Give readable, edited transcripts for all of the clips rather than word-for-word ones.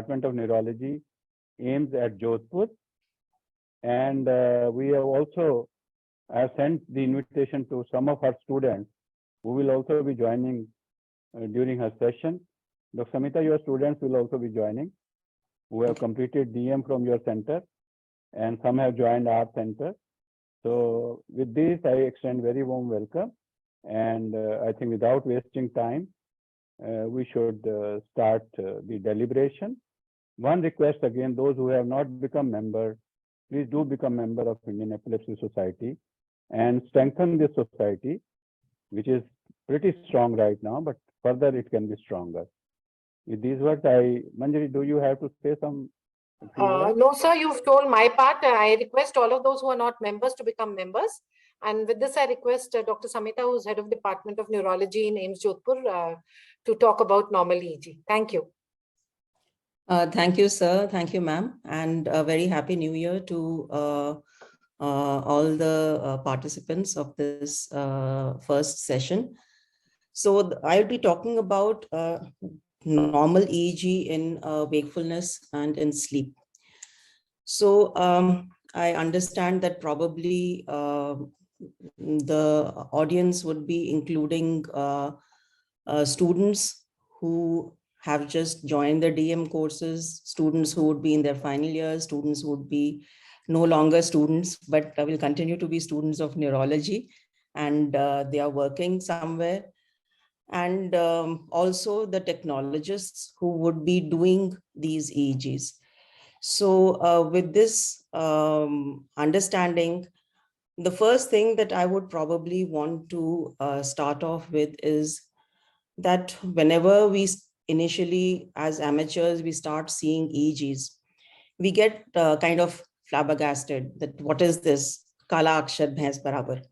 Department of Neurology, AIMS at Jodhpur. And we have also sent the invitation to some of her students who will also be joining during her session. Dr. Samita, your students will also be joining, who have completed DM from your center, and some have joined our center. So with this, I extend very warm welcome. And I think without wasting time, we should start the deliberation. One request again, those who have not become member, please do become member of Indian Epilepsy Society and strengthen this society, which is pretty strong right now, but further it can be stronger. With these words, Manjari, do you have to say some? No, sir, you've told my part. I request all of those who are not members to become members. And with this, I request Dr. Samita, who's head of Department of Neurology in AIMS Jodhpur, to talk about normal EEG. Thank you. Thank you, sir. Thank you, ma'am. And a very happy new year to all the participants of this first session. So I'll be talking about normal EEG in wakefulness and in sleep. So I understand that probably the audience would be including students who have just joined the DM courses, students who would be in their final years, students who would be no longer students, but will continue to be students of neurology, and they are working somewhere. And also the technologists who would be doing these EEGs. So with this understanding, the first thing that I would probably want to start off with is that whenever we initially, as amateurs, we start seeing EEGs, we get kind of flabbergasted that what is this? Kala akshar bhains barabar.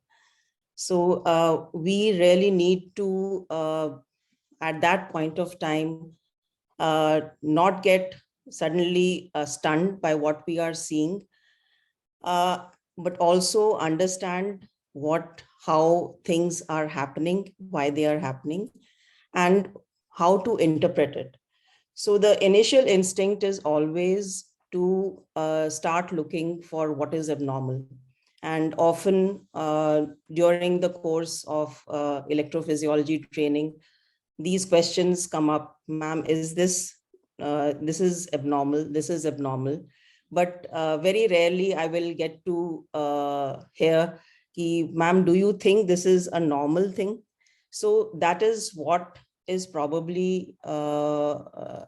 So we really need to, at that point of time, not get suddenly stunned by what we are seeing, but also understand how things are happening, why they are happening, and how to interpret it. So the initial instinct is always to start looking for what is abnormal. And often during the course of electrophysiology training, these questions come up, ma'am, is this is abnormal, this is abnormal. But very rarely I will get to hear, ma'am, do you think this is a normal thing? So that is what is probably the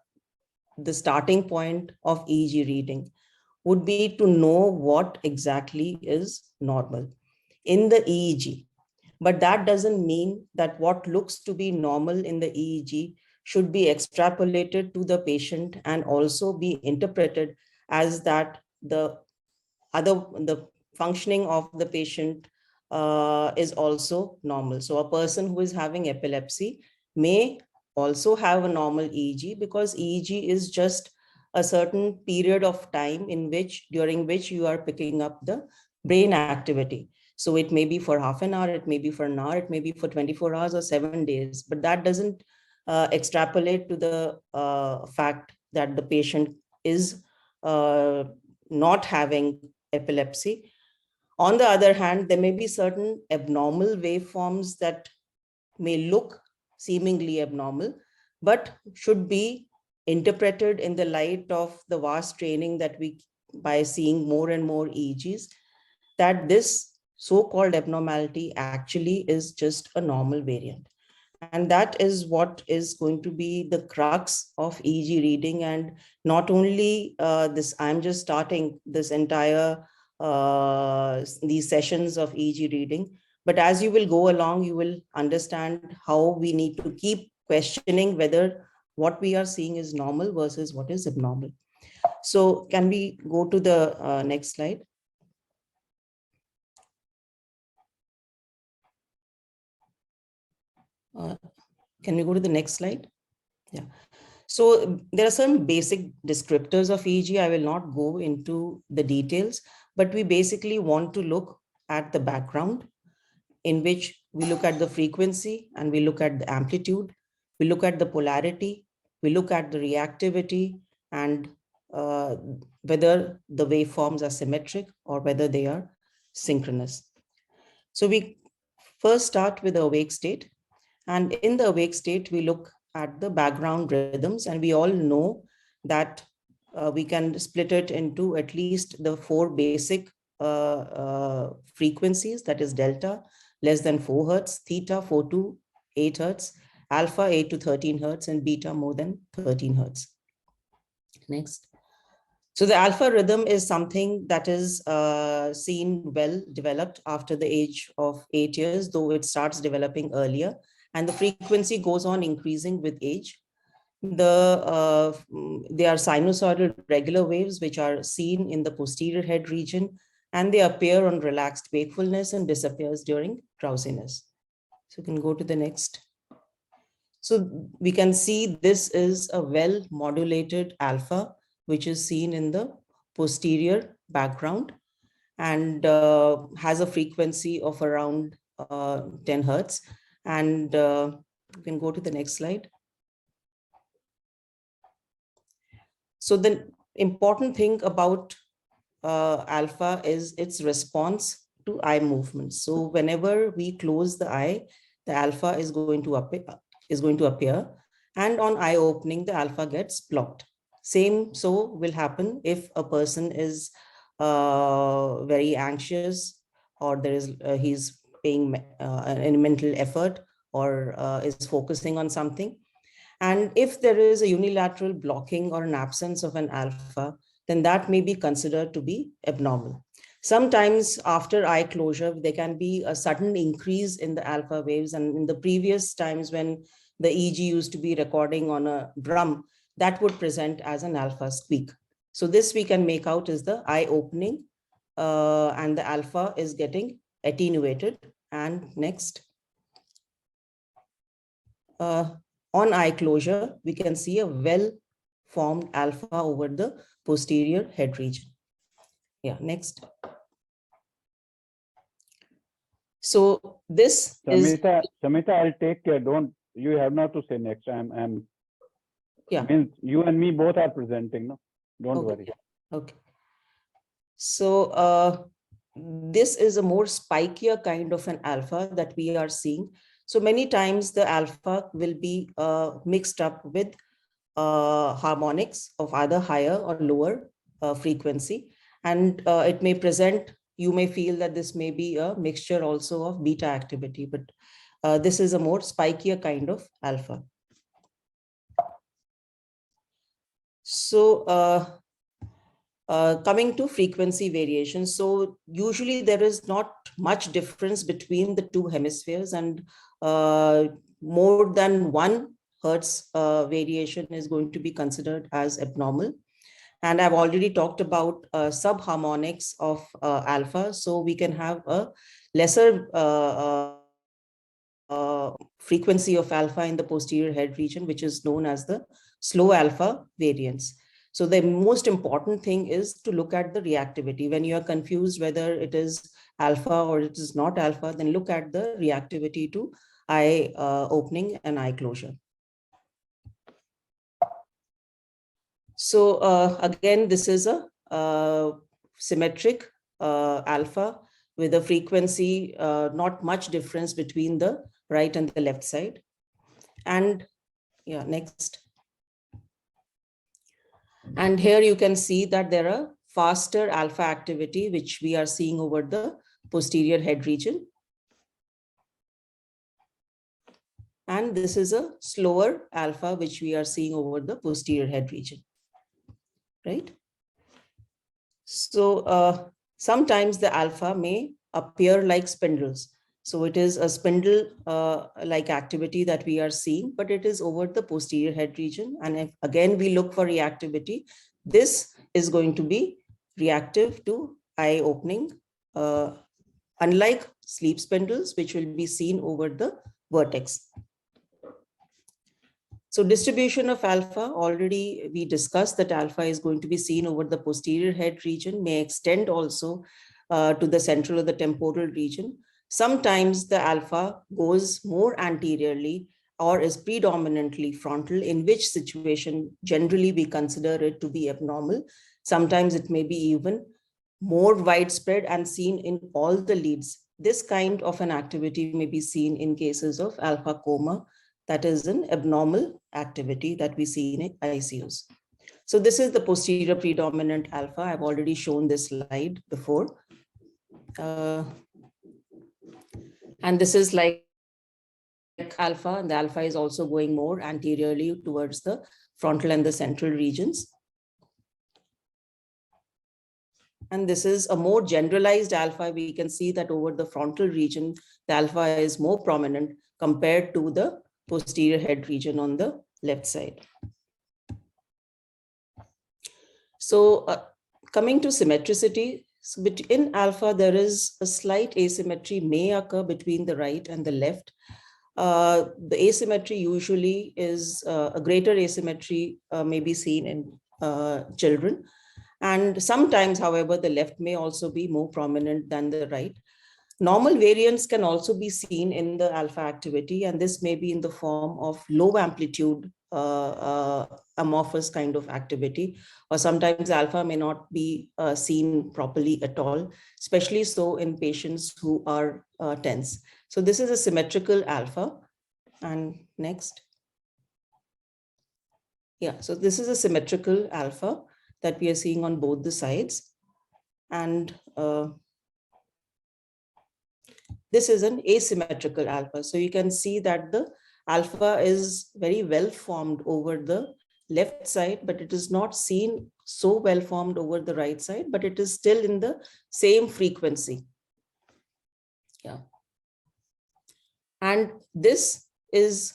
starting point of EEG reading, would be to know what exactly is normal in the EEG. But that doesn't mean that what looks to be normal in the EEG should be extrapolated to the patient and also be interpreted as that the functioning of the patient is also normal. So a person who is having epilepsy may also have a normal EEG, because EEG is just a certain period of time during which you are picking up the brain activity. So it may be for half an hour, it may be for an hour, it may be for 24 hours or 7 days, but that doesn't extrapolate to the fact that the patient is not having epilepsy. On the other hand, there may be certain abnormal waveforms that may look seemingly abnormal, but should be interpreted in the light of the vast training that by seeing more and more EEGs, that this so-called abnormality actually is just a normal variant. And that is what is going to be the crux of EEG reading. And not only I'm just starting this entire, these sessions of EEG reading, but as you will go along, you will understand how we need to keep questioning whether what we are seeing is normal versus what is abnormal. So can we go to the next slide? Can we go to the next slide? Yeah. So there are some basic descriptors of EEG. I will not go into the details, but we basically want to look at the background, in which we look at the frequency and we look at the amplitude, we look at the polarity, we look at the reactivity, and whether the waveforms are symmetric or whether they are synchronous. So we first start with the awake state. And in the awake state, we look at the background rhythms, and we all know that we can split it into at least the 4 basic frequencies, that is delta, less than 4 hertz, theta, 4 to 8 hertz, alpha, 8 to 13 hertz, and beta, more than 13 hertz. Next. So the alpha rhythm is something that is seen well developed after the age of 8 years, though it starts developing earlier, and the frequency goes on increasing with age. They are sinusoidal regular waves which are seen in the posterior head region, and they appear on relaxed wakefulness and disappears during drowsiness. So you can go to the next. So we can see this is a well modulated alpha, which is seen in the posterior background and has a frequency of around 10 hertz. And you can go to the next slide. So the important thing about alpha is its response to eye movements. So whenever we close the eye, the alpha is going to appear, and on eye opening, the alpha gets blocked. Same so will happen if a person is very anxious, or there is he's paying an mental effort, or is focusing on something. And if there is a unilateral blocking or an absence of an alpha, then that may be considered to be abnormal. Sometimes after eye closure, there can be a sudden increase in the alpha waves. And in the previous times when the EEG used to be recording on a drum, that would present as an alpha squeak. So this we can make out is the eye opening and the alpha is getting attenuated. And next. On eye closure, we can see a well-formed alpha over the posterior head region. Yeah, next. So this Samita, I'll take care. You have not to say next. Yeah. Means you and me both are presenting, no? Don't worry. Okay. So this is a more spikier kind of an alpha that we are seeing. So many times the alpha will be mixed up with harmonics of either higher or lower frequency. And it may present, you may feel that this may be a mixture also of beta activity, but this is a more spikier kind of alpha. So coming to frequency variation. So usually there is not much difference between the two hemispheres, and more than 1 hertz variation is going to be considered as abnormal. And I've already talked about subharmonics of alpha. So we can have a lesser frequency of alpha in the posterior head region, which is known as the slow alpha variance. So the most important thing is to look at the reactivity. When you are confused whether it is alpha or it is not alpha, then look at the reactivity to eye opening and eye closure. So again, this is a symmetric alpha with a frequency, not much difference between the right and the left side. And yeah, next. And here you can see that there are faster alpha activity, which we are seeing over the posterior head region. And this is a slower alpha, which we are seeing over the posterior head region, right? So sometimes the alpha may appear like spindles. So it is a spindle-like activity that we are seeing, but it is over the posterior head region. And if again we look for reactivity, this is going to be reactive to eye opening, unlike sleep spindles, which will be seen over the vertex. So distribution of alpha, already we discussed that alpha is going to be seen over the posterior head region, may extend also to the central or the temporal region. Sometimes the alpha goes more anteriorly or is predominantly frontal, in which situation generally we consider it to be abnormal. Sometimes it may be even more widespread and seen in all the leads. This kind of an activity may be seen in cases of alpha coma. That is an abnormal activity that we see in ICUs. So this is the posterior predominant alpha. I've already shown this slide before. And this is like alpha, and the alpha is also going more anteriorly towards the frontal and the central regions. And this is a more generalized alpha. We can see that over the frontal region, the alpha is more prominent compared to the posterior head region on the left side. So coming to symmetricity, so in alpha, there is a slight asymmetry may occur between the right and the left. The asymmetry usually is a greater asymmetry may be seen in children. And sometimes, however, the left may also be more prominent than the right. Normal variants can also be seen in the alpha activity, and this may be in the form of low amplitude amorphous kind of activity, or sometimes alpha may not be seen properly at all, especially so in patients who are tense. So this is a symmetrical alpha. And next. Yeah, so this is a symmetrical alpha that we are seeing on both the sides. And this is an asymmetrical alpha. So you can see that the alpha is very well formed over the left side, but it is not seen so well formed over the right side, but it is still in the same frequency. Yeah. And this is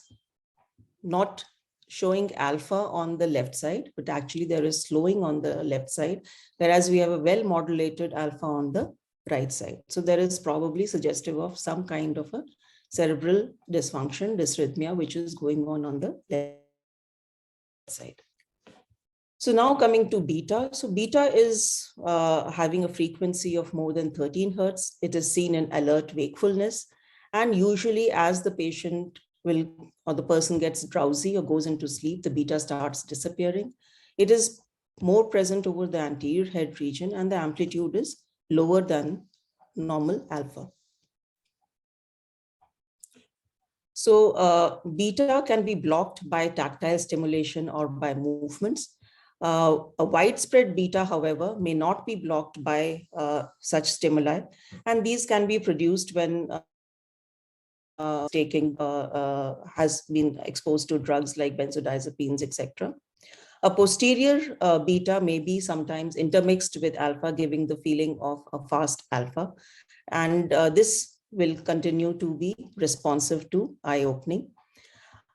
not showing alpha on the left side, but actually there is slowing on the left side, whereas we have a well modulated alpha on the right side. So there is probably suggestive of some kind of a cerebral dysfunction, dysrhythmia, which is going on the left side. So now coming to beta. So beta is having a frequency of more than 13 hertz. It is seen in alert wakefulness. And usually as the patient will, or the person gets drowsy or goes into sleep, the beta starts disappearing. It is more present over the anterior head region, and the amplitude is lower than normal alpha. So beta can be blocked by tactile stimulation or by movements. A widespread beta, however, may not be blocked by such stimuli, and these can be produced when taking has been exposed to drugs like benzodiazepines, etc. A posterior beta may be sometimes intermixed with alpha, giving the feeling of a fast alpha, and this will continue to be responsive to eye opening.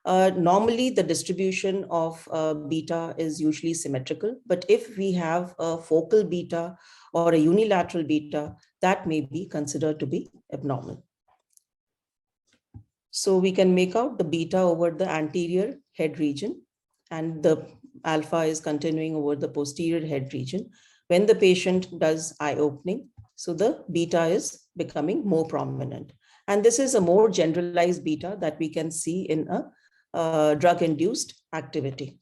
Normally, the distribution of beta is usually symmetrical, but if we have a focal beta or a unilateral beta, that may be considered to be abnormal. So we can make out the beta over the anterior head region, and the alpha is continuing over the posterior head region when the patient does eye opening. So the beta is becoming more prominent. And this is a more generalized beta that we can see in a drug-induced activity.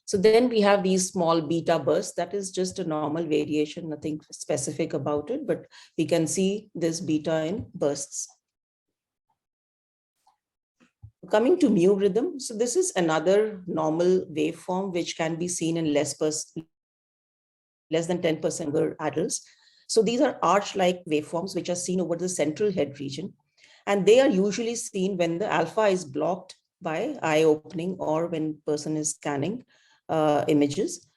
So then we have these small beta bursts. That is just a normal variation, nothing specific about it, but we can see this beta in bursts. Coming to mu rhythm, so this is another normal waveform which can be seen in less than 10% adults. So these are arch-like waveforms which are seen over the central head region, and they are usually seen when the alpha is blocked by eye opening or when person is scanning images,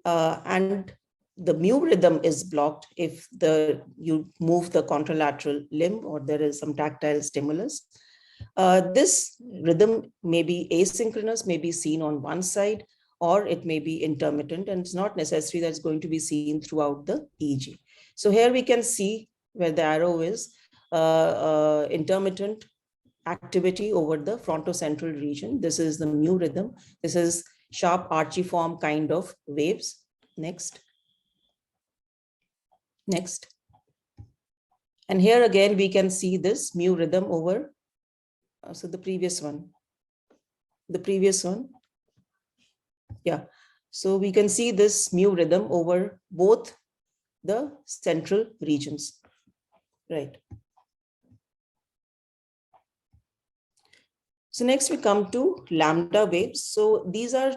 and the mu rhythm is blocked if you move the contralateral limb or there is some tactile stimulus. This rhythm may be asynchronous, may be seen on one side, or it may be intermittent, and it's not necessary that it's going to be seen throughout the EEG. So here we can see where the arrow is intermittent activity over the frontocentral region. This is the mu rhythm. This is sharp archiform kind of waves. Next. Next. And here again, we can see this mu rhythm over So the previous one. Yeah. So we can see this mu rhythm over both the central regions, right? So next we come to lambda waves. So these are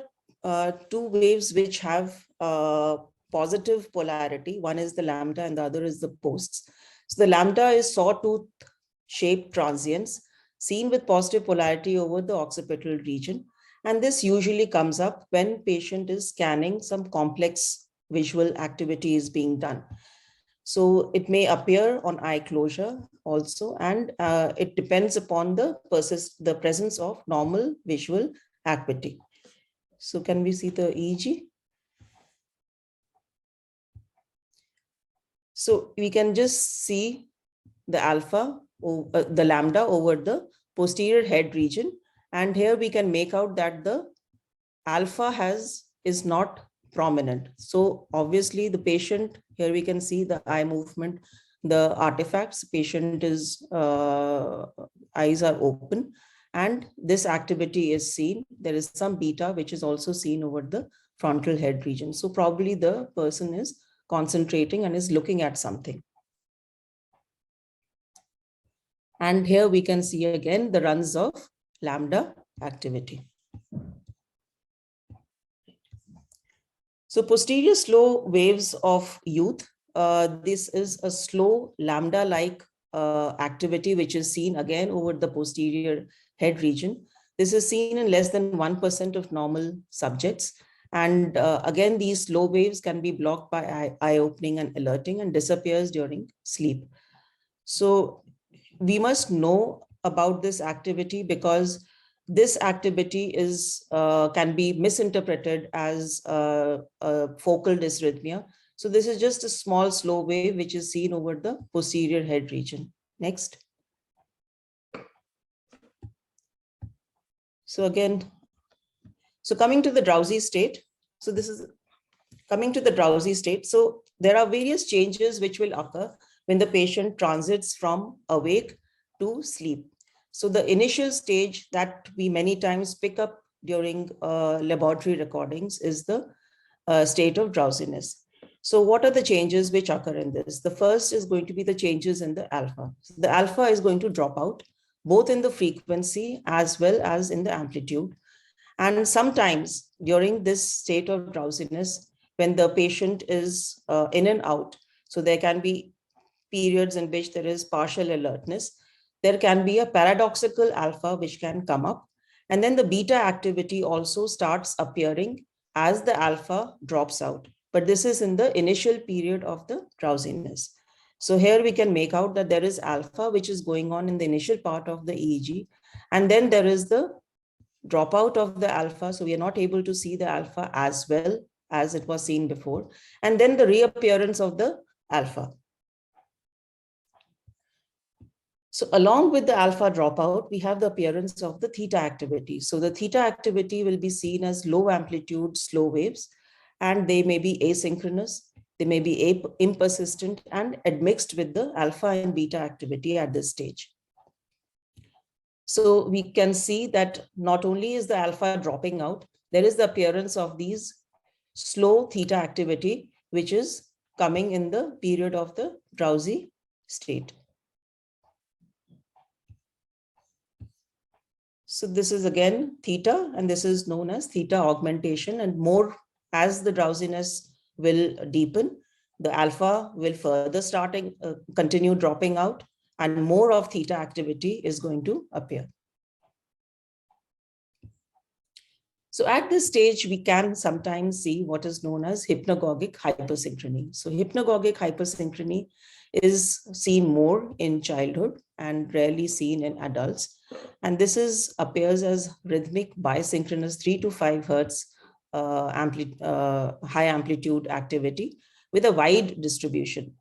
two waves which have positive polarity. One is the lambda and the other is the posts. So the lambda is sawtooth shaped transients seen with positive polarity over the occipital region. And this usually comes up when patient is scanning, some complex visual activity is being done. So it may appear on eye closure also, and it depends upon the presence of normal visual acuity. So can we see the EEG? So we can just see the alpha, the lambda over the posterior head region. And here we can make out that the alpha is not prominent. So obviously the patient, here we can see the eye movement, the artifacts, patient is, eyes are open, and this activity is seen. There is some beta, which is also seen over the frontal head region. So probably the person is concentrating and is looking at something. And here we can see again the runs of lambda activity. So posterior slow waves of youth. This is a slow lambda-like activity which is seen again over the posterior head region. This is seen in less than 1% of normal subjects. And again, these slow waves can be blocked by eye opening and alerting and disappears during sleep. So we must know about this activity because this activity is can be misinterpreted as focal dysrhythmia. So this is just a small slow wave which is seen over the posterior head region. Next. So again, so coming to the drowsy state. So this is coming to the drowsy state. So there are various changes which will occur when the patient transits from awake to sleep. So the initial stage that we many times pick up during laboratory recordings is the state of drowsiness. So what are the changes which occur in this? The first is going to be the changes in the alpha. So the alpha is going to drop out both in the frequency as well as in the amplitude. And sometimes during this state of drowsiness, when the patient is in and out, so there can be periods in which there is partial alertness, there can be a paradoxical alpha which can come up. And then the beta activity also starts appearing as the alpha drops out. But this is in the initial period of the drowsiness. So here we can make out that there is alpha which is going on in the initial part of the EEG. And then there is the dropout of the alpha. So we are not able to see the alpha as well as it was seen before. And then the reappearance of the alpha. So along with the alpha dropout, we have the appearance of the theta activity. So the theta activity will be seen as low amplitude slow waves, and they may be asynchronous, they may be impersistent and admixed with the alpha and beta activity at this stage. So we can see that not only is the alpha dropping out, there is the appearance of these slow theta activity, which is coming in the period of the drowsy state. So this is again theta, and this is known as theta augmentation, and more as the drowsiness will deepen, the alpha will further continue dropping out, and more of theta activity is going to appear. So at this stage, we can sometimes see what is known as hypnagogic hypersynchrony. So hypnagogic hypersynchrony is seen more in childhood and rarely seen in adults. And this appears as rhythmic bisynchronous 3 to 5 hertz high amplitude activity with a wide distribution.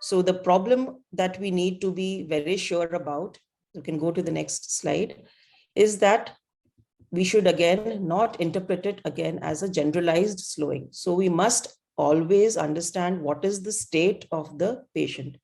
So the problem that we need to be very sure about, you can go to the next slide, is that we should again not interpret it again as a generalized slowing. So we must always understand what is the state of the patient.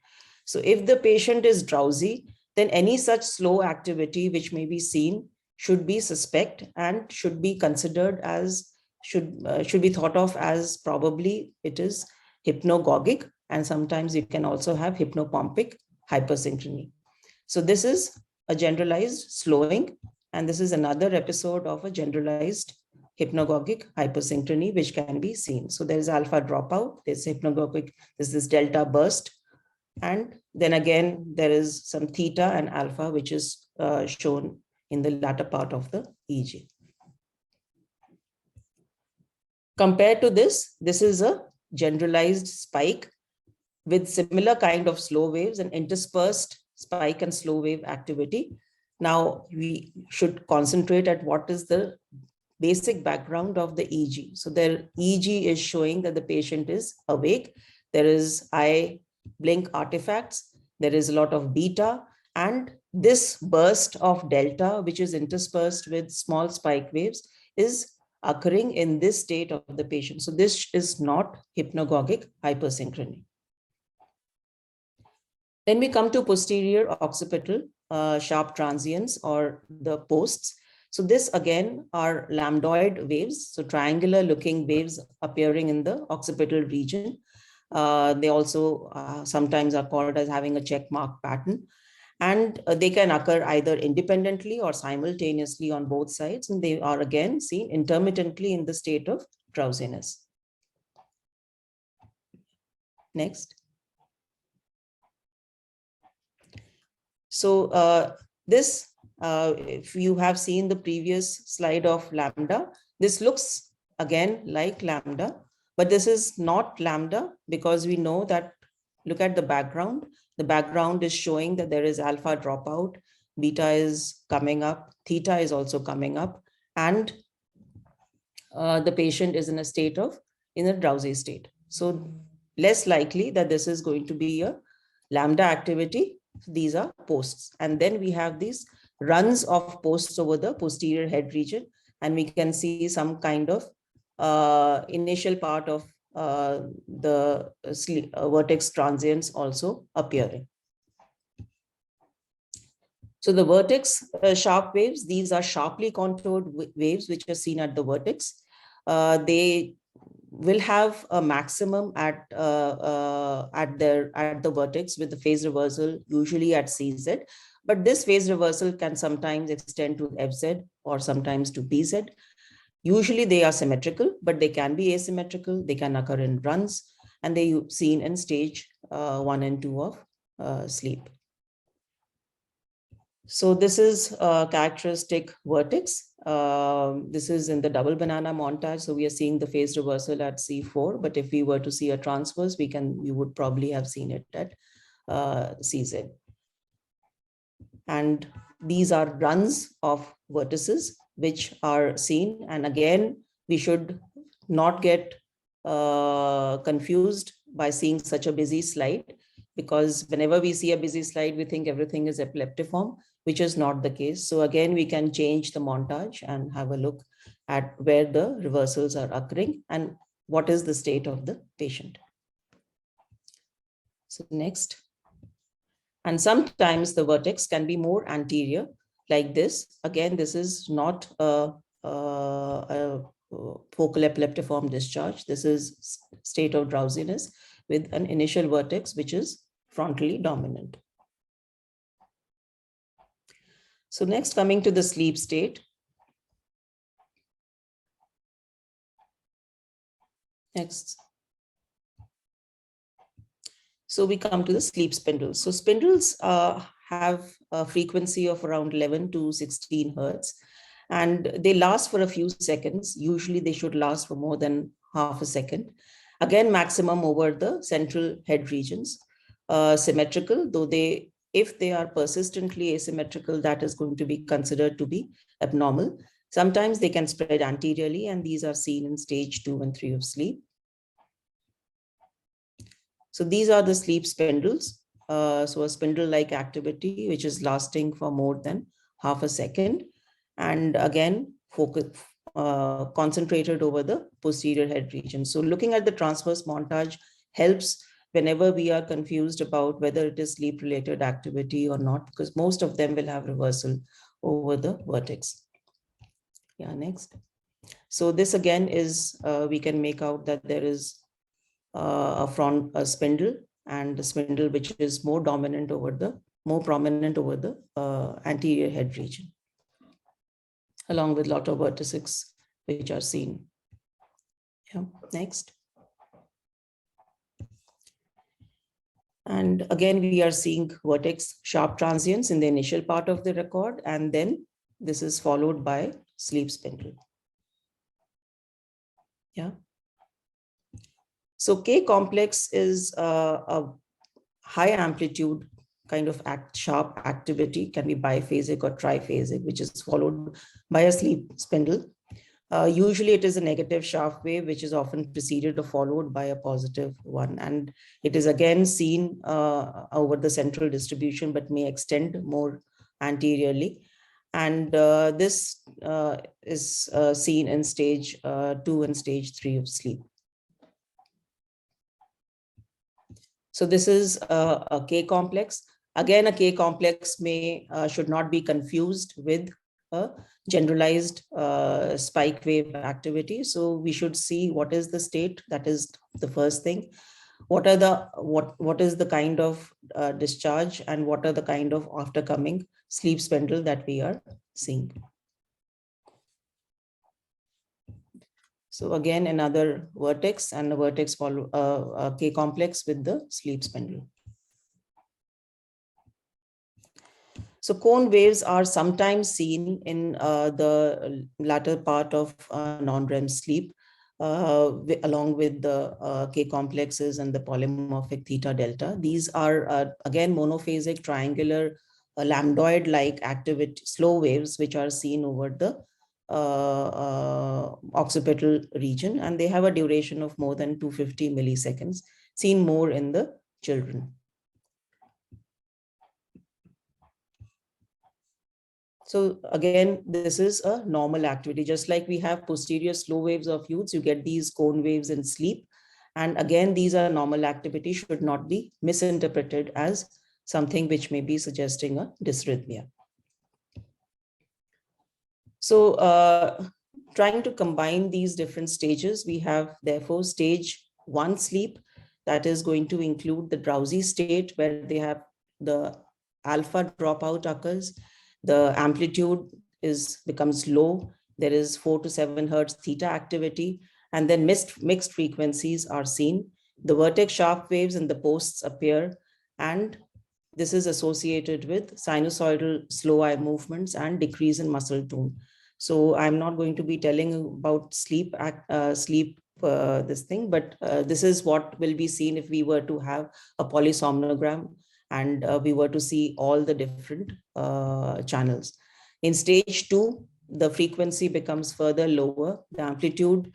So if the patient is drowsy, then any such slow activity which may be seen should be suspect and should be considered as, should be thought of as probably it is hypnagogic, and sometimes you can also have hypnopompic hypersynchrony. So this is a generalized slowing, and this is another episode of a generalized hypnagogic hypersynchrony which can be seen. So there is alpha dropout, there's hypnagogic, there's this delta burst, and then again there is some theta and alpha which is shown in the latter part of the EEG. Compared to this is a generalized spike with similar kind of slow waves and interspersed spike and slow wave activity. Now we should concentrate at what is the basic background of the EEG. So their EEG is showing that the patient is awake. There is eye blink artifacts. There is a lot of beta, and this burst of delta, which is interspersed with small spike waves, is occurring in this state of the patient. So this is not hypnagogic hypersynchrony. Then we come to posterior occipital sharp transients, or the posts. So this again are lambdoid waves, so triangular looking waves appearing in the occipital region. They also sometimes are called as having a check mark pattern, and they can occur either independently or simultaneously on both sides, and they are again seen intermittently in the state of drowsiness. Next. So this, if you have seen the previous slide of lambda, this looks again like lambda, but this is not lambda because we know that, look at the background. The background is showing that there is alpha dropout, beta is coming up, theta is also coming up, and the patient is in a state of, in a drowsy state. So less likely that this is going to be a lambda activity. These are posts. And then we have these runs of posts over the posterior head region, and we can see some kind of initial part of the vertex transients also appearing. So the vertex sharp waves, these are sharply contoured waves which are seen at the vertex. They will have a maximum at the vertex with the phase reversal usually at CZ, but this phase reversal can sometimes extend to FZ or sometimes to PZ. Usually they are symmetrical, but they can be asymmetrical. They can occur in runs, and they are seen in stage 1 and 2 of sleep. So this is a characteristic vertex. This is in the double banana montage. So we are seeing the phase reversal at C4, but if we were to see a transverse, we would probably have seen it at CZ. And these are runs of vertices which are seen. And again, we should not get confused by seeing such a busy slide, because whenever we see a busy slide, we think everything is epileptiform, which is not the case. So again, we can change the montage and have a look at where the reversals are occurring and what is the state of the patient. So next. And sometimes the vertex can be more anterior like this. Again, this is not a focal epileptiform discharge. This is state of drowsiness with an initial vertex which is frontally dominant. So next, coming to the sleep state. Next. So we come to the sleep spindles. So spindles have a frequency of around 11 to 16 hertz, and they last for a few seconds. Usually they should last for more than half a second. Again, maximum over the central head regions. Symmetrical, though if they are persistently asymmetrical, that is going to be considered to be abnormal. Sometimes they can spread anteriorly, and these are seen in stage 2 and 3 of sleep. So these are the sleep spindles. So a spindle-like activity, which is lasting for more than half a second. And again, concentrated over the posterior head region. So looking at the transverse montage helps whenever we are confused about whether it is sleep related activity or not, because most of them will have reversal over the vertex. Yeah, next. So this again is, we can make out that there is a spindle, and the spindle which is more prominent over the anterior head region, along with lot of vertices which are seen. Yeah, next. And again, we are seeing vertex sharp transients in the initial part of the record, and then this is followed by sleep spindle. Yeah. So K complex is a high amplitude kind of sharp activity, can be biphasic or triphasic, which is followed by a sleep spindle. Usually it is a negative sharp wave, which is often preceded or followed by a positive one. And it is again seen over the central distribution, but may extend more anteriorly. And this is seen in stage 2 and stage 3 of sleep. So this is a K complex. Again, a K complex should not be confused with a generalized spike wave activity. So we should see what is the state. That is the first thing. What is the kind of discharge, and what are the kind of aftercoming sleep spindle that we are seeing. So again, another vertex, and a vertex follow a K complex with the sleep spindle. So cone waves are sometimes seen in the latter part of non-REM sleep, along with the K complexes and the polymorphic theta delta. These are again monophasic triangular lambdoid-like activity slow waves, which are seen over the occipital region, and they have a duration of more than 250 milliseconds, seen more in the children. So again, this is a normal activity. Just like we have posterior slow waves of youths, you get these cone waves in sleep. And again, these are normal activity, should not be misinterpreted as something which may be suggesting a dysrhythmia. So trying to combine these different stages, we have therefore stage 1 sleep, that is going to include the drowsy state where they have the alpha dropout occurs. The amplitude becomes low. There is 4 to 7 hertz theta activity, and then mixed frequencies are seen. The vertex sharp waves and the posts appear, and this is associated with sinusoidal slow eye movements and decrease in muscle tone. So I'm not going to be telling about sleep, this thing, but this is what will be seen if we were to have a polysomnogram and we were to see all the different channels. In stage 2, the frequency becomes further lower, the amplitude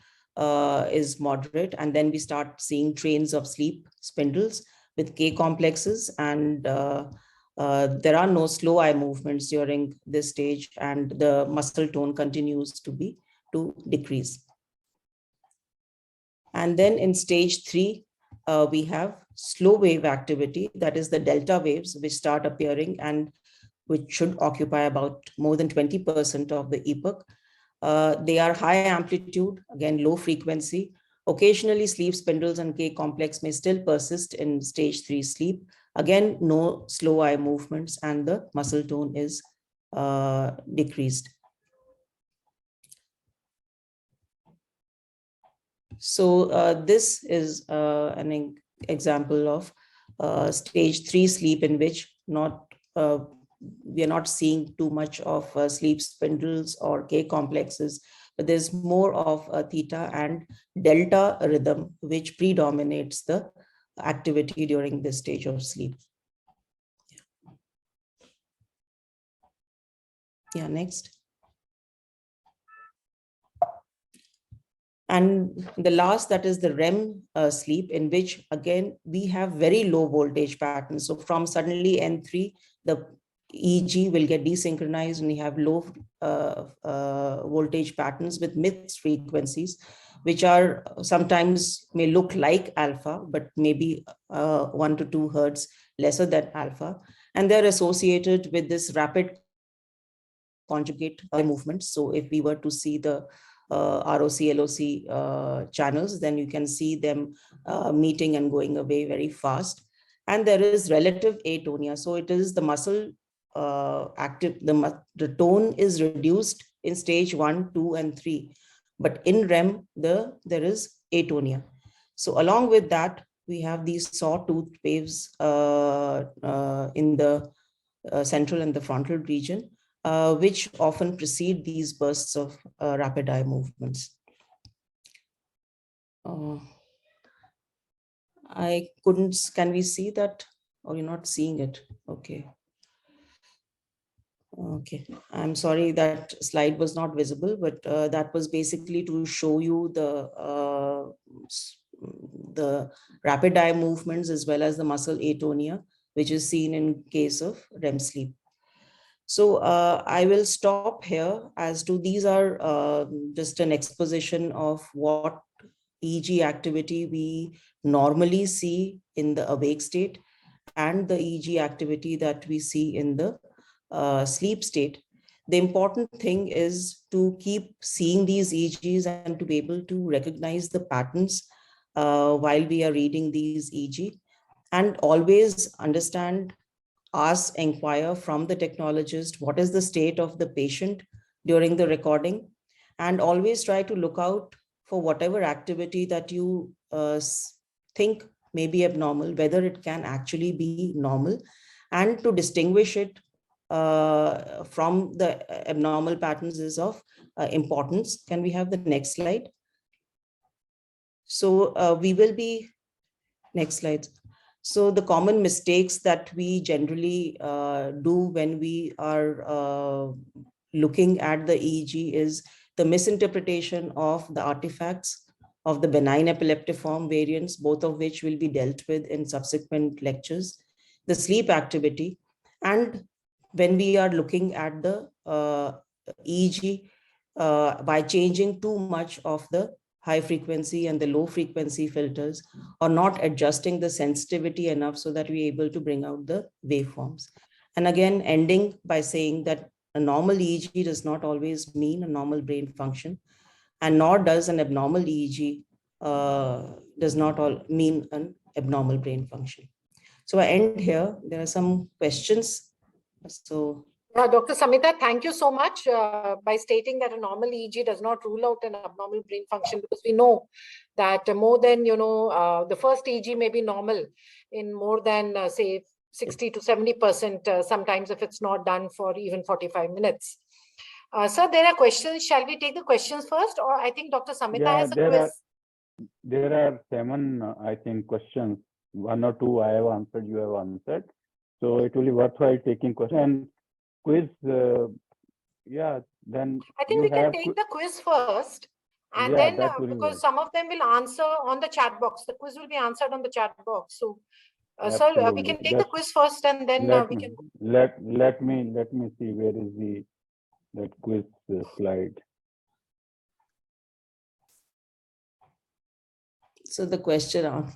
is moderate, and then we start seeing trains of sleep spindles with K complexes, and there are no slow eye movements during this stage, and the muscle tone continues to decrease. And then in stage 3, we have slow wave activity, that is the delta waves, which start appearing and which should occupy about more than 20% of the epoch. They are high amplitude, again low frequency. Occasionally sleep spindles and K complex may still persist in stage 3 sleep. Again, no slow eye movements, and the muscle tone is decreased. So this is an example of stage 3 sleep, in which we are not seeing too much of sleep spindles or K complexes, but there's more of a theta and delta rhythm which predominates the activity during this stage of sleep. Yeah, next. And the last, that is the REM sleep, in which again we have very low voltage patterns. So from suddenly N3, the EEG will get desynchronized, and we have low voltage patterns with mixed frequencies. which are sometimes may look like alpha, but maybe 1 to 2 hertz lesser than alpha. And they're associated with this rapid conjugate movements. So if we were to see the ROC, LOC channels, then you can see them meeting and going away very fast. And there is relative atonia. So it is the muscle active, the tone is reduced in stage 1, 2, and 3. But in REM, there is atonia. So along with that, we have these sawtooth waves in the central and the frontal region, which often precede these bursts of rapid eye movements. I couldn't, can we see that? Or you're not seeing it? Okay. Okay, I'm sorry that slide was not visible, but that was basically to show you the rapid eye movements as well as the muscle atonia, which is seen in case of REM sleep. So I will stop here as to these are just an exposition of what EEG activity we normally see in the awake state and the EEG activity that we see in the sleep state. The important thing is to keep seeing these EEGs and to be able to recognize the patterns while we are reading these EEG, and always understand, ask, inquire from the technologist what is the state of the patient during the recording, and always try to look out for whatever activity that you think may be abnormal, whether it can actually be normal, and to distinguish it from the abnormal patterns is of importance. Can we have the next slide? So we will be, next slide. So the common mistakes that we generally do when we are looking at the EEG is the misinterpretation of the artifacts of the benign epileptiform variants, both of which will be dealt with in subsequent lectures, the sleep activity, and when we are looking at the EEG by changing too much of the high frequency and the low frequency filters, or not adjusting the sensitivity enough so that we're able to bring out the waveforms. And again, ending by saying that a normal EEG does not always mean a normal brain function, and nor does an abnormal EEG does not all mean an abnormal brain function. So I end here. There are some questions. So Dr. Samita, thank you so much by stating that a normal EEG does not rule out an abnormal brain function, because we know that more than, the first EEG may be normal in more than, say, 60 to 70%, sometimes if it's not done for even 45 minutes. Sir, there are questions. Shall we take the questions first? Or I think Dr. Samita has a quiz. There are 7, I think, questions. 1 or 2 I have answered, you have answered. So it will be worthwhile taking questions. And quiz, then I think we can take the quiz first, and then because some of them will answer on the chat box. The quiz will be answered on the chat box. So, sir, we can take the quiz first, and then we can. Let me see where is that quiz slide. So the question on.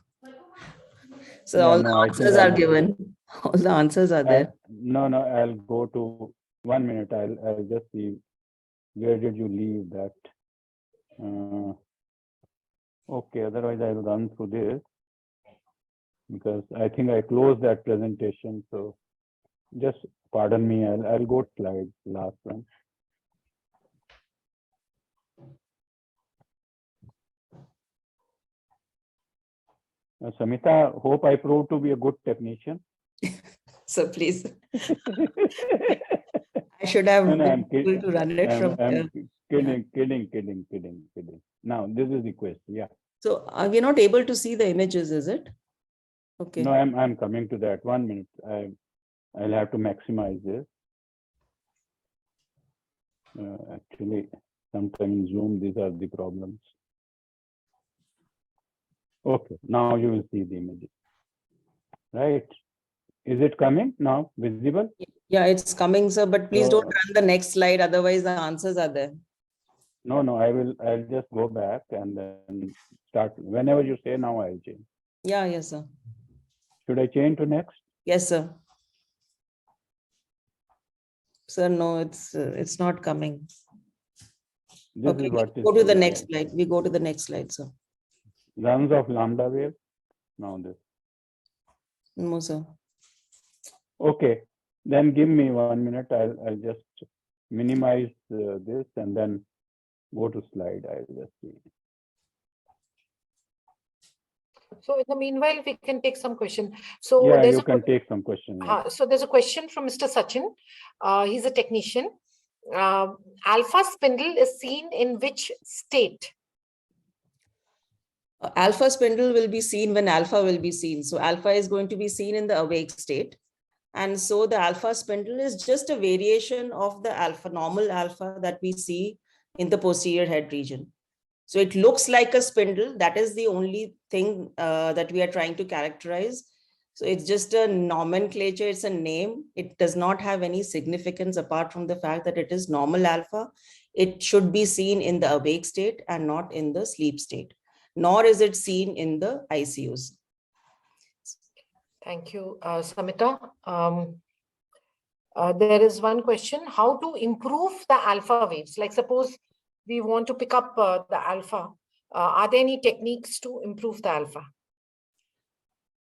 So all the answers are given. All the answers are there. No, I'll go to 1 minute. I'll just see where did you leave that. Okay, otherwise I will run through this because I think I closed that presentation. So just pardon me. I'll go to slide last one. Samita, hope I proved to be a good technician. So please. I should have been able to run it from here. Kidding. Now, this is the question. Yeah. So we're not able to see the images, is it? Okay. No, I'm coming to that. 1 minute. I'll have to maximize this. Actually, sometime in Zoom, these are the problems. Okay, now you will see the images. Right. Is it coming now? Visible? Yeah, it's coming, sir. But please don't run the next slide. Otherwise, the answers are there. No, no, I'll just go back and then start. Whenever you say now, I'll change. Yeah, yes, sir. Should I change to next? Yes, sir. Sir, no, it's not coming. This Okay, is what is go to the showing next here. slide. We go to the next slide, sir. Runs of lambda wave. Now this. No, sir. Okay, then give me 1 minute. I'll just minimize this and then go to slide. I'll just see. So in the meanwhile, we can take some question. So Yeah, there's you a can take some questions. so there's a question from Mr. Sachin. He's a technician. Alpha spindle is seen in which state? Alpha spindle will be seen when alpha will be seen. So alpha is going to be seen in the awake state. And so the alpha spindle is just a variation of the alpha, normal alpha that we see in the posterior head region. So it looks like a spindle. That is the only thing that we are trying to characterize. So it's just a nomenclature, it's a name. It does not have any significance apart from the fact that it is normal alpha. It should be seen in the awake state and not in the sleep state, nor is it seen in the ICUs. Thank you, Samita. There is one question, how to improve the alpha waves? Like suppose we want to pick up the alpha. Are there any techniques to improve the alpha?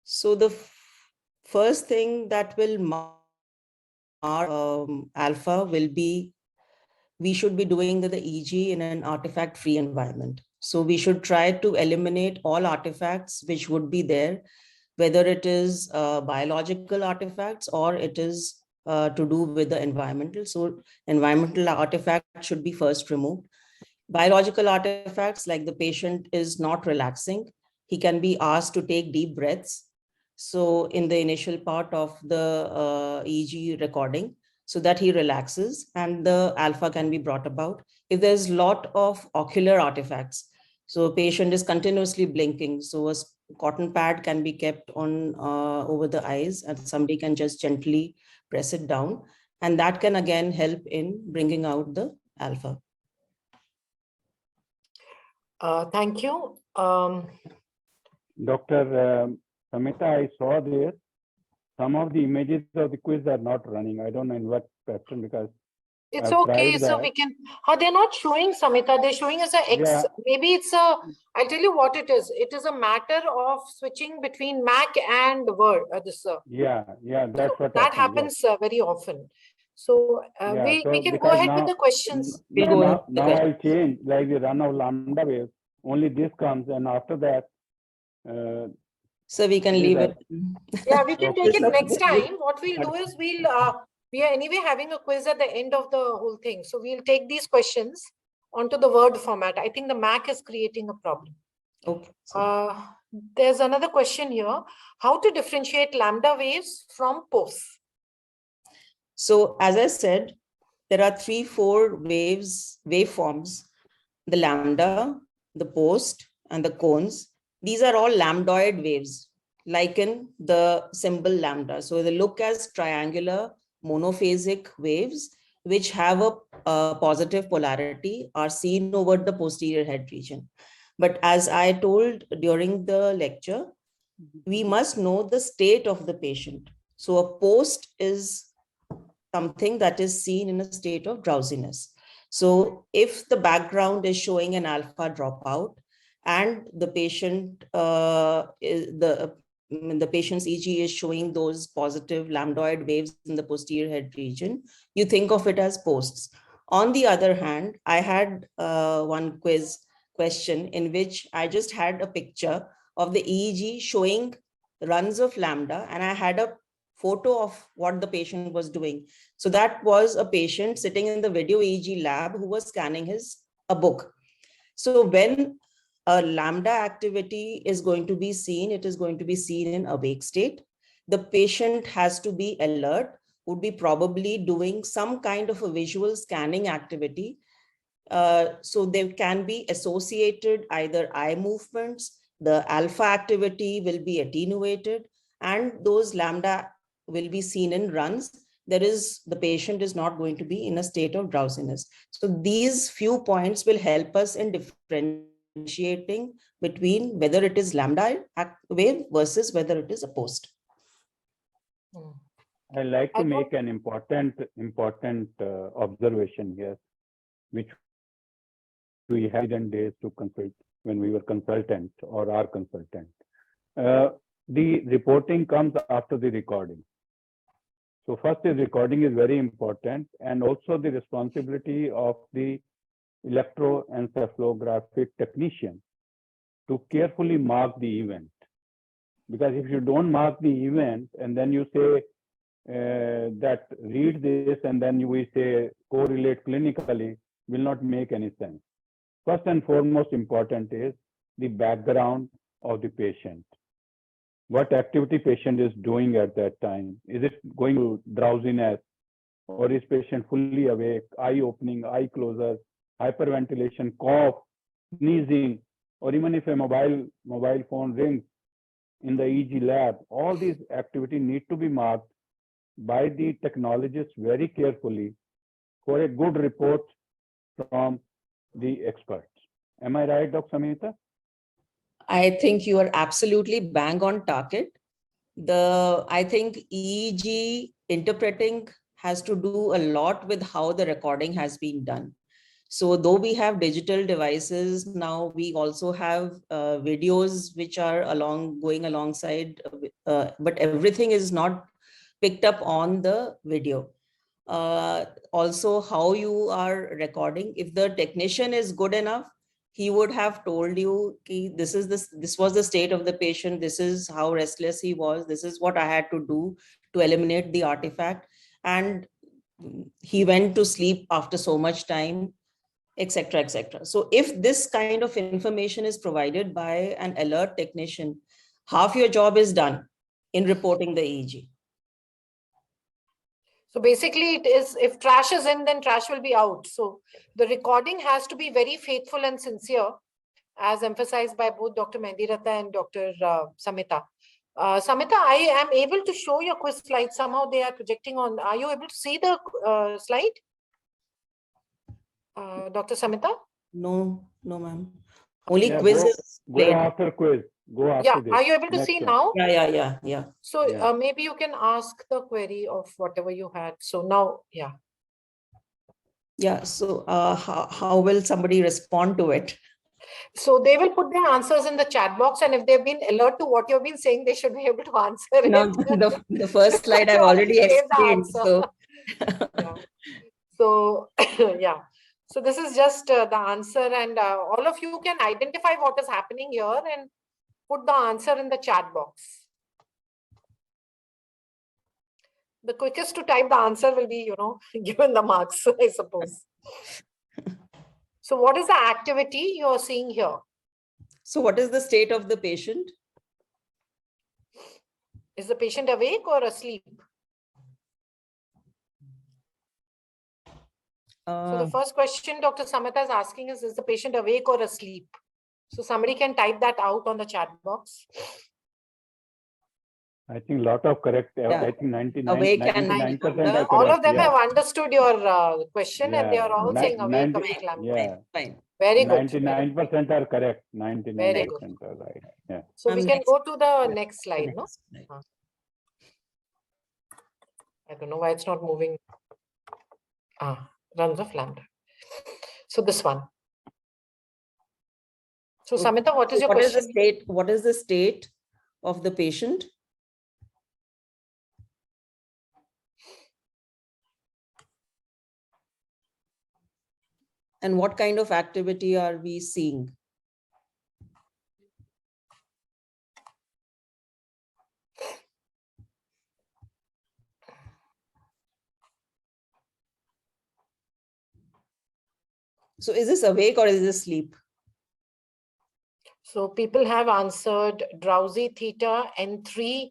So the first thing that will mark alpha will be, we should be doing the EEG in an artifact-free environment. So we should try to eliminate all artifacts which would be there, whether it is biological artifacts or it is to do with the environmental. So environmental artifacts should be first removed. Biological artifacts, like the patient is not relaxing, he can be asked to take deep breaths. So in the initial part of the EEG recording, so that he relaxes and the alpha can be brought about. If there's a lot of ocular artifacts, so patient is continuously blinking, so a cotton pad can be kept on over the eyes and somebody can just gently press it down, and that can again help in bringing out the alpha. Thank you. Dr. Samita, I saw this. Some of the images of the quiz are not running. I don't know in what pattern because It's I've okay. tried So that. we can, they're not showing Samita, they're showing us a X. Yeah. Maybe it's I'll tell you what it is. It is a matter of switching between Mac and Word. Yeah, that's what that happened. happens very often. So Yeah, we so can go because ahead with the questions. We'll go ahead with the now I'll change, like the run of lambda wave, only this comes and after that. So we can these leave are- it. Yeah, we can Okay. take it next time. What we'll do is we are anyway having a quiz at the end of the whole thing. So we'll take these questions onto the Word format. I think the Mac is creating a problem. Okay. There's another question here. How to differentiate lambda waves from pulse? So as I said, there are 3-4 waveforms, the lambda, the post, and the cones. These are all lambdoid waves, like in the symbol lambda. So they look as triangular monophasic waves, which have a positive polarity, are seen over the posterior head region. But as I told during the lecture, we must know the state of the patient. So a post is something that is seen in a state of drowsiness. So if the background is showing an alpha dropout and the patient, the patient's EEG is showing those positive lambdoid waves in the posterior head region, you think of it as posts. On the other hand, I had one question in which I just had a picture of the EEG showing runs of lambda, and I had a photo of what the patient was doing. So that was a patient sitting in the video EEG lab who was scanning a book. So when a lambda activity is going to be seen, it is going to be seen in awake state. The patient has to be alert, would be probably doing some kind of a visual scanning activity. So there can be associated either eye movements, the alpha activity will be attenuated, and those lambda will be seen in runs, the patient is not going to be in a state of drowsiness. So these few points will help us in differentiating between whether it is lambda wave versus whether it is a post. I like to make an important observation here, which we had in days to consult when we were consultant or are consultant. The reporting comes after the recording. So first, the recording is very important, and also the responsibility of the electroencephalographic technician to carefully mark the event. Because if you don't mark the event and then you say that read this and then we say correlate clinically, will not make any sense. First and foremost important is the background of the patient. What activity patient is doing at that time? Is it going to drowsiness, or is patient fully awake, eye opening, eye closure, hyperventilation, cough, sneezing, or even if a mobile phone rings in the EEG lab? All these activities need to be marked by the technologist very carefully for a good report from the experts. Am I right, Dr. Samita? I think you are absolutely bang on target. I think EEG interpreting has to do a lot with how the recording has been done. So though we have digital devices now, we also have videos which are going alongside, but everything is not picked up on the video. Also, how you are recording. If the technician is good enough, he would have told you, this was the state of the patient. This is how restless he was. This is what I had to do to eliminate the artifact. And he went to sleep after so much time, etc., etc. So if this kind of information is provided by an alert technician, half your job is done in reporting the EEG. So basically it is, if trash is in, then trash will be out. So the recording has to be very faithful and sincere, as emphasized by both Dr. Mendiratha and Dr. Samita. Samita, I am able to show your quiz slide. Somehow they are projecting on. Are you able to see the slide? Dr. Samita? No, ma'am. Only quiz is go after quiz. Go after this. Are you able to see now? Yeah. So maybe you can ask the query of whatever you had. So now, yeah. Yeah. So how will somebody respond to it? So they will put their answers in the chat box, and if they've been alert to what you've been saying, they should be able to answer it. No, the first slide I've already explained. So yeah. So yeah. So this is just the answer, and all of you can identify what is happening here and put the answer in the chat box. The quickest to type the answer will be, given the marks, I suppose. So what is the activity you are seeing here? So what is the state of the patient? Is the patient awake or asleep? So the first question Dr. Samita is asking is the patient awake or asleep? So somebody can type that out on the chat box. I think a lot of correct. Yeah. I think 99% are correct. All of them have understood your question, and they are all saying awake, lambda. Yeah. Fine. Very good. 99% are correct. 99% are right. Yeah. So we can go to the next slide, no? I don't know why it's not moving. Runs of lambda. So this one. So Samita, what is your question? What is the state of the patient? And what kind of activity are we seeing? So is this awake or is this sleep? So people have answered drowsy theta, N3,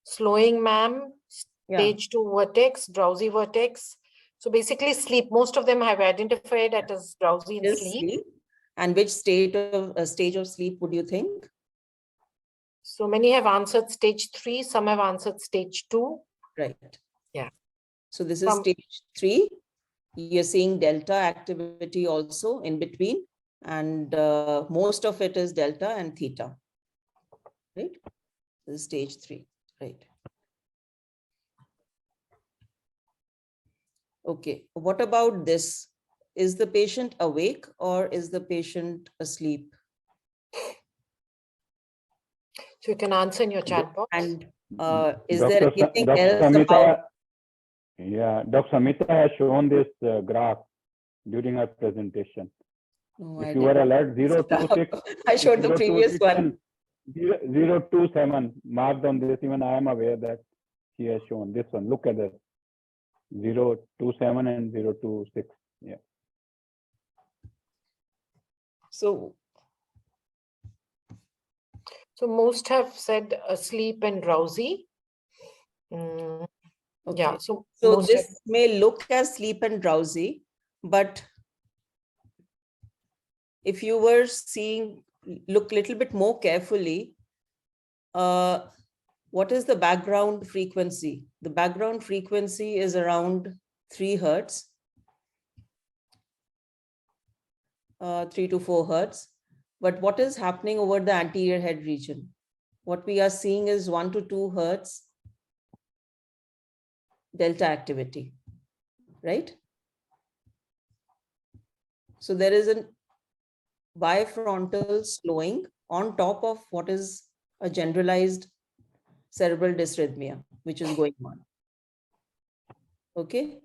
slowing ma'am, stage 2 vertex, drowsy vertex. So basically sleep. Most of them have identified it as drowsy and sleep. And which stage of sleep would you think? So many have answered stage 3, some have answered stage 2. Right. Yeah. So this is stage 3. You're seeing delta activity also in between, and most of it is delta and theta, right? This is stage 3, right? Okay, what about this? Is the patient awake or is the patient asleep? So you can answer in your chat box. And is there anything Dr. else Samita, about? yeah, Dr. Samita has shown this graph during her presentation. No, If I you were didn't. alert 026, I showed the previous 026 one. and 027 marked on this, even I am aware that she has shown this one. Look at that. 027 and 026. Yeah. So most have said asleep and drowsy. Okay. Yeah. So this may look as sleep and drowsy, but if you were seeing, look a little bit more carefully, what is the background frequency? The background frequency is around 3 hertz, 3 to 4 hertz. But what is happening over the anterior head region? What we are seeing is 1 to 2 hertz delta activity, right? So there is a bifrontal slowing on top of what is a generalized cerebral dysrhythmia, which is going on. Okay,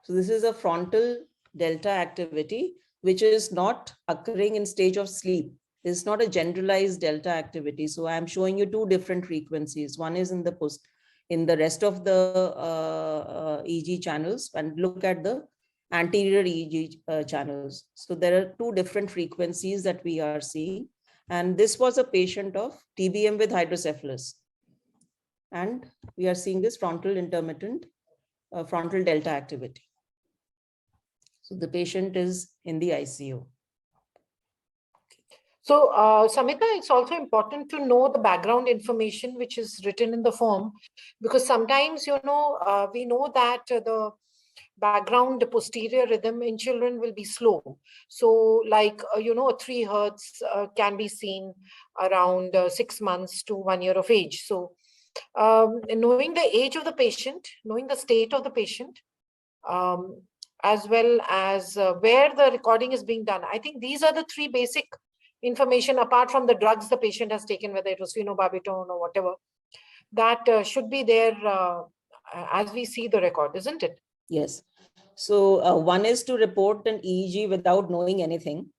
so this is a frontal delta activity, which is not occurring in stage of sleep. It's not a generalized delta activity. So I'm showing you 2 different frequencies. One is in the rest of the EEG channels, and look at the anterior EEG channels. So there are 2 different frequencies that we are seeing. And this was a patient of TBM with hydrocephalus. And we are seeing this frontal intermittent, frontal delta activity. So the patient is in the ICU. So, Samita, it's also important to know the background information which is written in the form, because sometimes, we know that the background posterior rhythm in children will be slow. So like, a 3 hertz can be seen around 6 months to 1 year of age. So knowing the age of the patient, knowing the state of the patient, as well as where the recording is being done. I think these are the 3 basic information, apart from the drugs the patient has taken, whether it was phenobarbital or whatever, that should be there as we see the record, isn't it? Yes. So one is to report an EEG without knowing anything.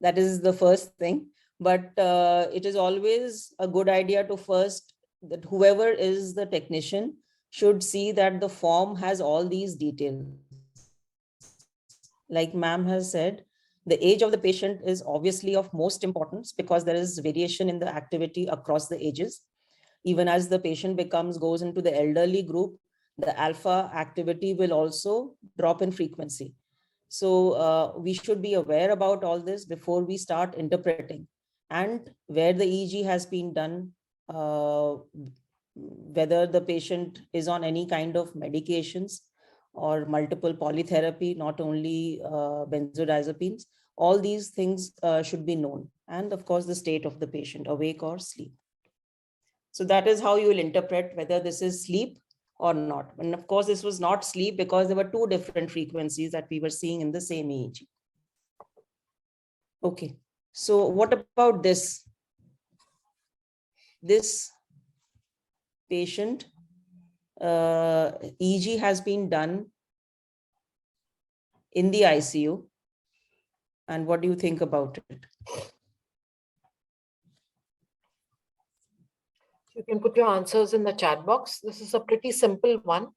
That is the first thing. But it is always a good idea to first, that whoever is the technician should see that the form has all these details. Like ma'am has said, the age of the patient is obviously of most importance, because there is variation in the activity across the ages. Even as the patient goes into the elderly group, the alpha activity will also drop in frequency. So we should be aware about all this before we start interpreting. And where the EEG has been done, whether the patient is on any kind of medications or multiple polytherapy, not only benzodiazepines, all these things should be known. And of course, the state of the patient, awake or sleep. So that is how you will interpret whether this is sleep or not. And of course, this was not sleep, because there were 2 different frequencies that we were seeing in the same EEG. Okay, so what about this? This patient, EEG has been done in the ICU. And what do you think about it? You can put your answers in the chat box. This is a pretty simple one.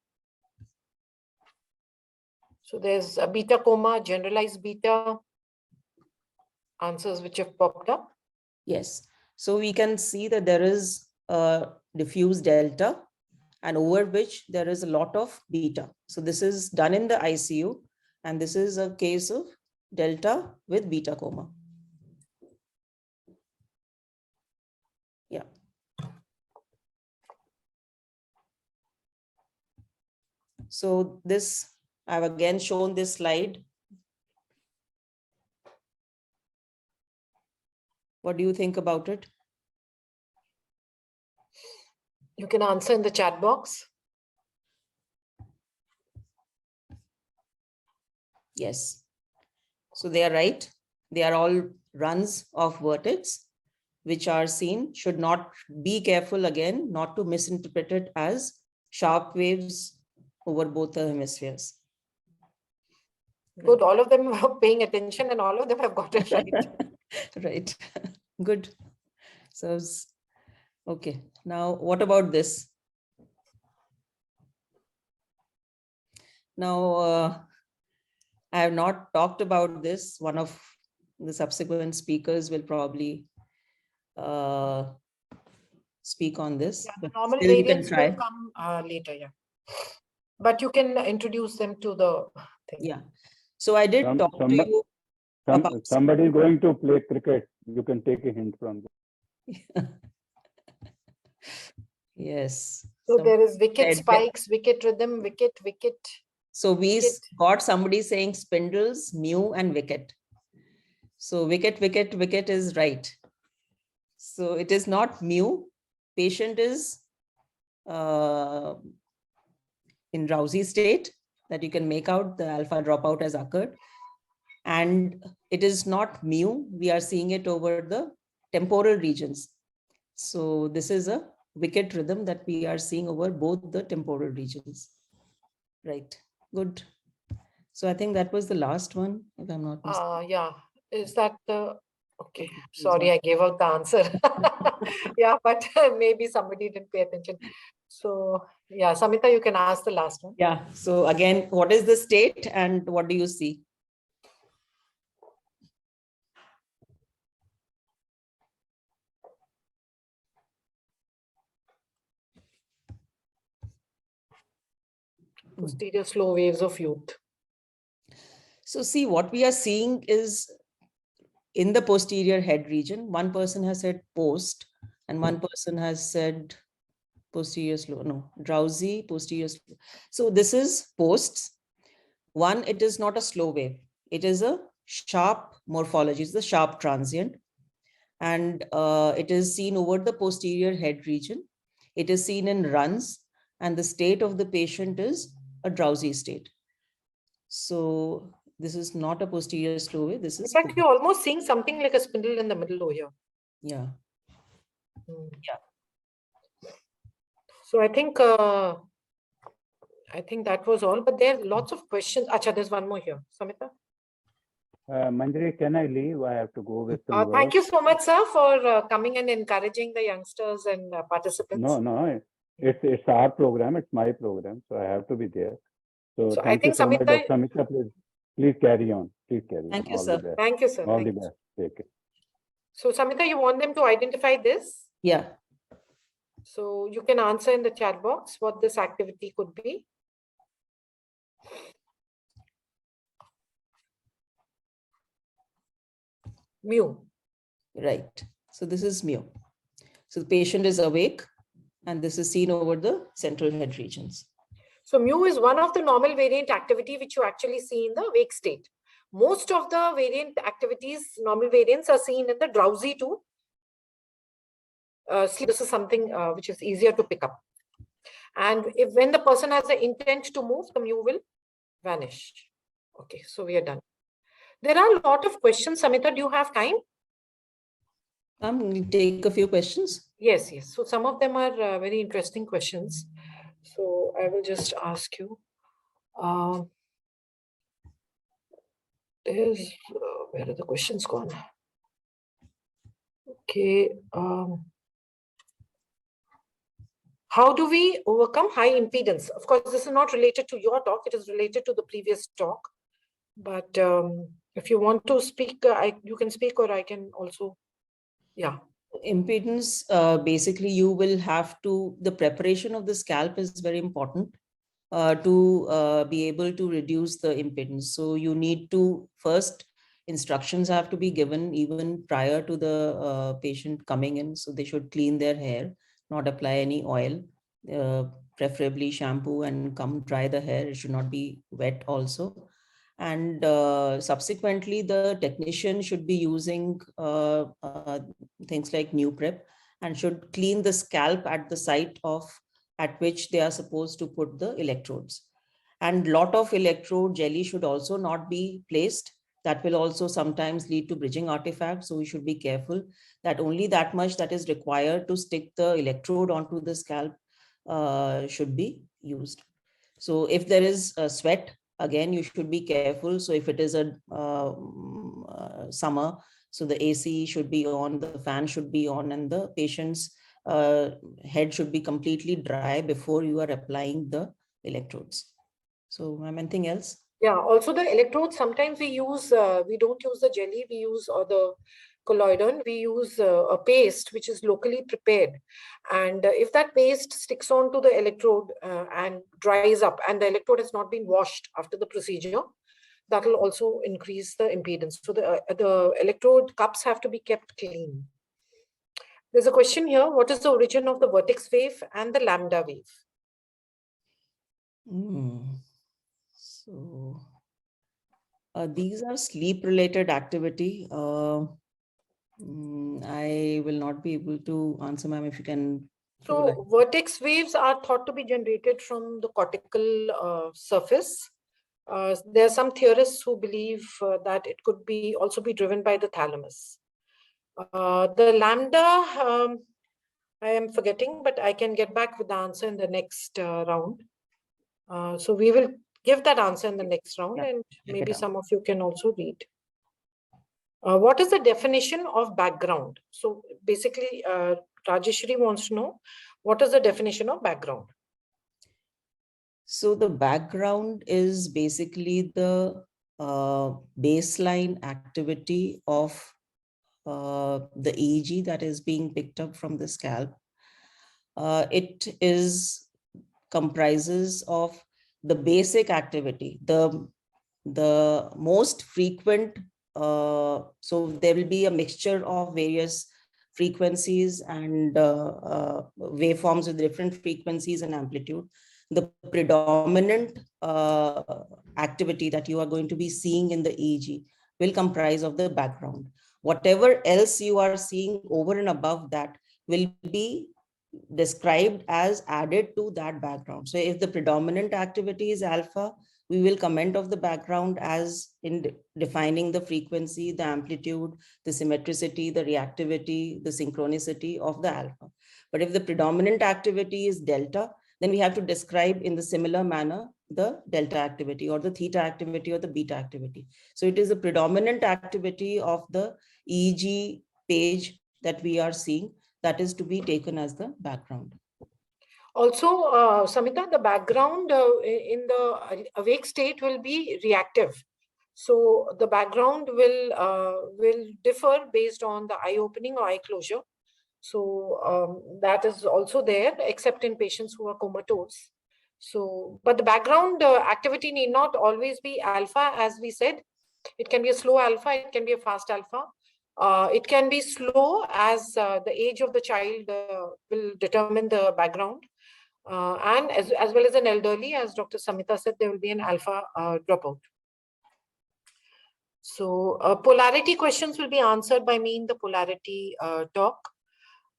So there's a beta coma, generalized beta, answers which have popped up. Yes. So we can see that there is a diffuse delta, and over which there is a lot of beta. So this is done in the ICU, and this is a case of delta with beta coma. Yeah. So this, I've again shown this slide. What do you think about it? You can answer in the chat box. Yes. So they are right. They are all runs of vertex, which are seen. Should not be careful again, not to misinterpret it as sharp waves over both the hemispheres. Good. All of them are paying attention and all of them have got it right. Right. Good. So, okay. Now, what about this? Now, I have not talked about this. One of the subsequent speakers will probably speak on this. Yeah, the But normal still you can variants try. will come later, yeah. But you can introduce them to the thing. Yeah. So I did talk to you about somebody is going to play cricket. You can take a hint from them. Yes. So there is wicket said- spikes, wicket rhythm, wicket. So we wicket. got somebody saying spindles, mu, and wicket. So wicket is right. So it is not mu. Patient is in drowsy state that you can make out the alpha dropout has occurred. And it is not mu. We are seeing it over the temporal regions. So this is a wicket rhythm that we are seeing over both the temporal regions. Right. Good. So I think that was the last one, if I'm not mistaken. Yeah. Is that the okay? Sorry, I gave out the answer. Yeah, but maybe somebody didn't pay attention. So yeah, Samita, you can ask the last one. Yeah. So again, what is the state and what do you see? Posterior slow waves of youth. So see, what we are seeing is in the posterior head region, one person has said post and one person has said posterior slow, no, drowsy, posterior slow. So this is posts. One, it is not a slow wave. It is a sharp morphology. It's the sharp transient. And it is seen over the posterior head region. It is seen in runs and the state of the patient is a drowsy state. So this is not a posterior slow wave. This is. In fact, you're almost seeing something like a spindle in the middle over here. Yeah. Yeah. So I think that was all, but there are lots of questions. Acha, there's one more here. Samita? Manjari, can I leave? I have to go with some Thank work. you so much, sir, for coming and encouraging the youngsters and participants. No, it's our program. It's my program, so I have to be there. So I thank you think so much, Samita- Dr. Samita. Please carry on. Please carry on. Thank you, All sir. the best. Thank you, sir. All Thank the you. best. Take care. So Samita, you want them to identify this? Yeah. So you can answer in the chat box what this activity could be. Mu. Right. So this is mu. So the patient is awake and this is seen over the central head regions. So mu is one of the normal variant activity which you actually see in the wake state. Most of the variant activities, normal variants are seen in the drowsy to sleep. This is something which is easier to pick up. And when the person has the intent to move, the mu will vanish. Okay, so we are done. There are a lot of questions. Samita, do you have time? We'll take a few questions. Yes. So some of them are very interesting questions. So I will just ask you. Where are the questions gone? Okay. How do we overcome high impedance? Of course, this is not related to your talk. It is related to the previous talk. But if you want to speak, you can speak, or I can also. Yeah. Impedance, basically you will have to, the preparation of the scalp is very important to be able to reduce the impedance. So you need to first, instructions have to be given even prior to the patient coming in. So they should clean their hair, not apply any oil. preferably shampoo and come dry the hair. It should not be wet also. And subsequently, the technician should be using things like new prep and should clean the scalp at the site at which they are supposed to put the electrodes. And lot of electrode jelly should also not be placed. That will also sometimes lead to bridging artifacts. So we should be careful that only that much that is required to stick the electrode onto the scalp should be used. So if there is a sweat, again, you should be careful. So if it is a summer, so the AC should be on, the fan should be on, and the patient's head should be completely dry before you are applying the electrodes. So, anything else? Yeah, also the electrodes, sometimes we use, we don't use the jelly, we use or the colloidal, we use a paste which is locally prepared. And if that paste sticks onto the electrode and dries up, and the electrode has not been washed after the procedure, that will also increase the impedance. So the electrode cups have to be kept clean. There's a question here. What is the origin of the vertex wave and the lambda wave? So these are sleep related activity. I will not be able to answer, ma'am, if you can. So vertex waves are thought to be generated from the cortical surface. There are some theorists who believe that it could be also be driven by the thalamus. The lambda, I am forgetting, but I can get back with the answer in the next round. So we will give that answer in the next round, and maybe some of you can also read. What is the definition of background? So basically, Rajeshri wants to know, what is the definition of background? So the background is basically the baseline activity of the EEG that is being picked up from the scalp. It comprises of the basic activity, the most frequent. So there will be a mixture of various frequencies and waveforms with different frequencies and amplitude. The predominant activity that you are going to be seeing in the EEG will comprise of the background. Whatever else you are seeing over and above that will be described as added to that background. So if the predominant activity is alpha, we will comment of the background as in defining the frequency, the amplitude, the symmetricity, the reactivity, the synchronicity of the alpha. But if the predominant activity is delta, then we have to describe in the similar manner the delta activity or the theta activity or the beta activity. So it is the predominant activity of the EEG page that we are seeing that is to be taken as the background. Also, Samita, the background in the awake state will be reactive. So the background will differ based on the eye opening or eye closure. So that is also there, except in patients who are comatose. So, but the background activity need not always be alpha, as we said. It can be a slow alpha, it can be a fast alpha. It can be slow as the age of the child will determine the background. And as well as an elderly, as Dr. Samita said, there will be an alpha dropout. So polarity questions will be answered by me in the polarity talk.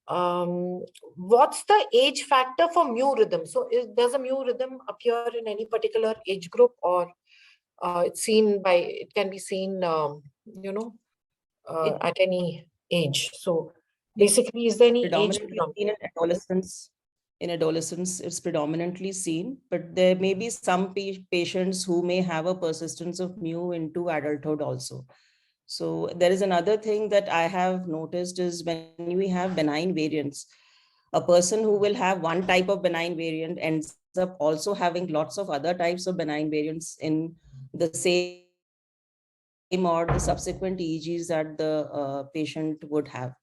What's the age factor for mu rhythm? So does a mu rhythm appear in any particular age group, or it can be seen, at any age? So basically, is there any age? In adolescence, it's predominantly seen, but there may be some patients who may have a persistence of mu into adulthood also. So there is another thing that I have noticed is when we have benign variants, a person who will have one type of benign variant ends up also having lots of other types of benign variants in the same or the subsequent EEGs that the patient would have.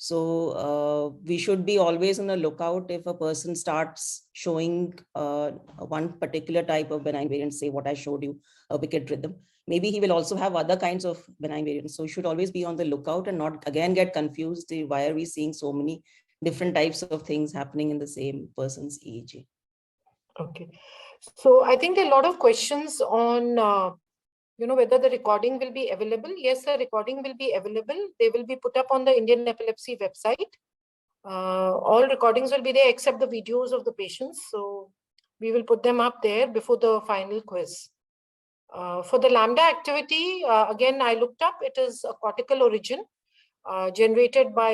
So we should be always on the lookout if a person starts showing one particular type of benign variant, say what I showed you, a wicked rhythm. Maybe he will also have other kinds of benign variants. So you should always be on the lookout and not again get confused. Why are we seeing so many different types of things happening in the same person's EEG? Okay. So I think there are a lot of questions on, whether the recording will be available. Yes, the recording will be available. They will be put up on the Indian Epilepsy website. All recordings will be there except the videos of the patients. So we will put them up there before the final quiz. For the lambda activity, again, I looked up, it is a cortical origin generated by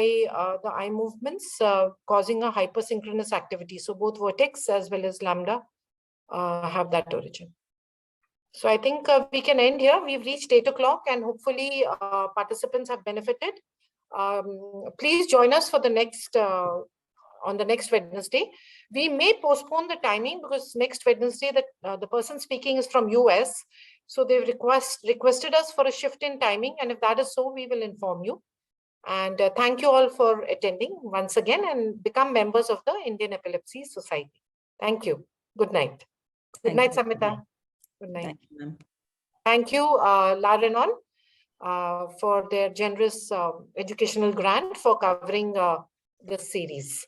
the eye movements causing a hypersynchronous activity. So both vertex as well as lambda have that origin. So I think we can end here. We've reached 8 o'clock and hopefully participants have benefited. Please join us for the next, on the next Wednesday. We may postpone the timing because next Wednesday the person speaking is from US. So they've requested us for a shift in timing. And if that is so, we will inform you. And thank you all for attending once again and become members of the Indian Epilepsy Society. Thank you. Good night. Good night, Samita. Good night. Thank you, ma'am. Thank you, La Renon, for their generous educational grant for covering this series.